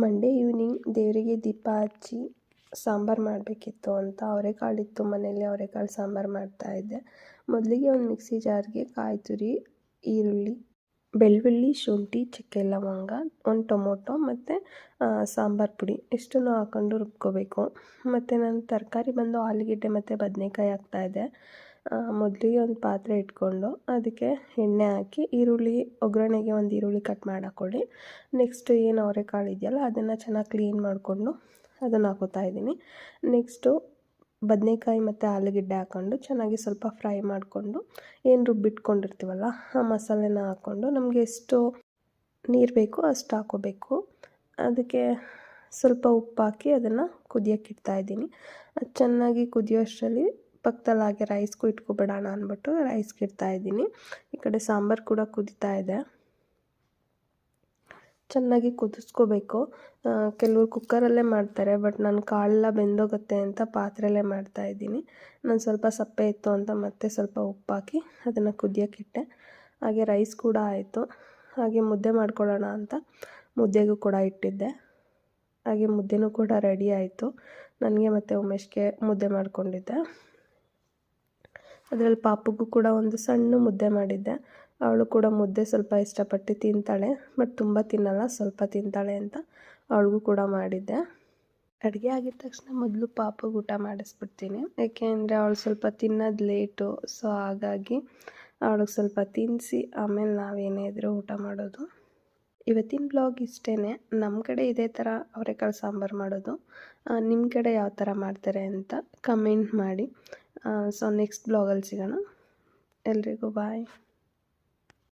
Monday evening ದೇವರಿಗೆ ದೀಪ ಹಚ್ಚಿ ಸಾಂಬಾರು ಮಾಡಬೇಕಿತ್ತು ಅಂತ ಅವರೆಕಾಳಿತ್ತು ಮನೆಯಲ್ಲಿ. ಅವರೆಕಾಳು ಸಾಂಬಾರು ಮಾಡ್ತಾಯಿದ್ದೆ. ಮೊದಲಿಗೆ ಒಂದು ಮಿಕ್ಸಿ ಜಾರ್ಗೆ ಕಾಯಿ ತುರಿ, ಈರುಳ್ಳಿ, ಬೆಳ್ಳುಳ್ಳಿ, ಶುಂಠಿ, ಚಕ್ಕೆ, ಲವಂಗ, ಒಂದು ಟೊಮೊಟೊ ಮತ್ತು ಸಾಂಬಾರು ಪುಡಿ ಇಷ್ಟನ್ನು ಹಾಕ್ಕೊಂಡು ರುಬ್ಕೋಬೇಕು. ಮತ್ತು ನಾನು ತರಕಾರಿ ಬಂದು ಆಲೂಗೆಡ್ಡೆ ಮತ್ತು ಬದನೆಕಾಯಿ ಹಾಕ್ತಾಯಿದ್ದೆ. ಮೊದಲಿಗೆ ಒಂದು ಪಾತ್ರೆ ಇಟ್ಕೊಂಡು ಅದಕ್ಕೆ ಎಣ್ಣೆ ಹಾಕಿ ಈರುಳ್ಳಿ ಒಗ್ಗರಣೆಗೆ ಒಂದು ಈರುಳ್ಳಿ ಕಟ್ ಮಾಡಿ ಹಾಕ್ಕೊಳ್ಳಿ. ನೆಕ್ಸ್ಟು ಏನು ಅವರೆಕಾಳು ಇದೆಯಲ್ಲ ಅದನ್ನು ಚೆನ್ನಾಗಿ ಕ್ಲೀನ್ ಮಾಡಿಕೊಂಡು ಅದನ್ನು ಹಾಕೋತಾ ಇದ್ದೀನಿ. ನೆಕ್ಸ್ಟು ಬದನೆಕಾಯಿ ಮತ್ತು ಆಲೂಗೆಡ್ಡೆ ಹಾಕ್ಕೊಂಡು ಚೆನ್ನಾಗಿ ಸ್ವಲ್ಪ ಫ್ರೈ ಮಾಡಿಕೊಂಡು ಏನು ರುಬ್ಬಿಟ್ಕೊಂಡಿರ್ತೀವಲ್ಲ ಆ ಮಸಾಲೆನ ಹಾಕ್ಕೊಂಡು ನಮಗೆ ಎಷ್ಟು ನೀರು ಬೇಕೋ ಅಷ್ಟು ಹಾಕೋಬೇಕು. ಅದಕ್ಕೆ ಸ್ವಲ್ಪ ಉಪ್ಪು ಹಾಕಿ ಅದನ್ನು ಕುದಿಯೋಕ್ಕೆ ಇಡ್ತಾಯಿದ್ದೀನಿ. ಅದು ಚೆನ್ನಾಗಿ ಕುದಿಯೋಷ್ಟರಲ್ಲಿ ಪಕ್ಕದಲ್ಲಿ ಹಾಗೆ ರೈಸ್ಗೂ ಇಟ್ಕೊಬಿಡೋಣ ಅಂದ್ಬಿಟ್ಟು ರೈಸ್ಗೆ ಇಡ್ತಾಯಿದ್ದೀನಿ. ಈ ಕಡೆ ಸಾಂಬಾರು ಕೂಡ ಕುದೀತಾ ಇದೆ. ಚೆನ್ನಾಗಿ ಕುದಿಸ್ಕೋಬೇಕು. ಕೆಲವರು ಕುಕ್ಕರಲ್ಲೇ ಮಾಡ್ತಾರೆ, ಬಟ್ ನಾನು ಕಾಳೆಲ್ಲ ಬೆಂದೋಗುತ್ತೆ ಅಂತ ಪಾತ್ರೆಯಲ್ಲೇ ಮಾಡ್ತಾಯಿದ್ದೀನಿ. ನಾನು ಸ್ವಲ್ಪ ಸಪ್ಪೆ ಇತ್ತು ಅಂತ ಮತ್ತೆ ಸ್ವಲ್ಪ ಉಪ್ಪು ಹಾಕಿ ಅದನ್ನು ಕುದಿಯೋಕ್ಕಿಟ್ಟೆ. ಹಾಗೆ ರೈಸ್ ಕೂಡ ಆಯಿತು. ಹಾಗೆ ಮುದ್ದೆ ಮಾಡ್ಕೊಳ್ಳೋಣ ಅಂತ ಮುದ್ದೆಗೂ ಕೂಡ ಇಟ್ಟಿದ್ದೆ. ಹಾಗೆ ಮುದ್ದೆನೂ ಕೂಡ ರೆಡಿ ಆಯಿತು. ನನಗೆ ಮತ್ತು ಉಮೇಶ್ಗೆ ಮುದ್ದೆ ಮಾಡ್ಕೊಂಡಿದ್ದೆ. ಅದರಲ್ಲಿ ಪಾಪುಗೂ ಕೂಡ ಒಂದು ಸಣ್ಣ ಮುದ್ದೆ ಮಾಡಿದ್ದೆ. ಅವಳು ಕೂಡ ಮುದ್ದೆ ಸ್ವಲ್ಪ ಇಷ್ಟಪಟ್ಟು ತಿಂತಾಳೆ, ಬಟ್ ತುಂಬ ತಿನ್ನಲ್ಲ, ಸ್ವಲ್ಪ ತಿಂತಾಳೆ ಅಂತ ಅವಳಿಗೂ ಕೂಡ ಮಾಡಿದ್ದೆ. ಅಡುಗೆ ಆಗಿದ ತಕ್ಷಣ ಮೊದಲು ಪಾಪುಗೆ ಊಟ ಮಾಡಿಸ್ಬಿಡ್ತೀನಿ. ಏಕೆಂದರೆ ಅವಳು ಸ್ವಲ್ಪ ತಿನ್ನೋದು ಲೇಟು. ಸೊ ಹಾಗಾಗಿ ಅವಳಿಗೆ ಸ್ವಲ್ಪ ತಿನ್ನಿಸಿ ಆಮೇಲೆ ನಾವೇನೇ ಇದ್ರೂ ಊಟ ಮಾಡೋದು. ಇವತ್ತಿನ ಬ್ಲಾಗ್ ಇಷ್ಟೇ. ನಮ್ಮ ಕಡೆ ಇದೇ ಥರ ಅವರೆಕಾಳು ಸಾಂಬಾರು ಮಾಡೋದು. ನಿಮ್ಮ ಕಡೆ ಯಾವ ಥರ ಮಾಡ್ತಾರೆ ಅಂತ ಕಮೆಂಟ್ ಮಾಡಿ. ಸೊ ನೆಕ್ಸ್ಟ್ ಬ್ಲಾಗಲ್ಲಿ ಸಿಗೋಣ. ಎಲ್ರಿಗೂ ಬಾಯ್.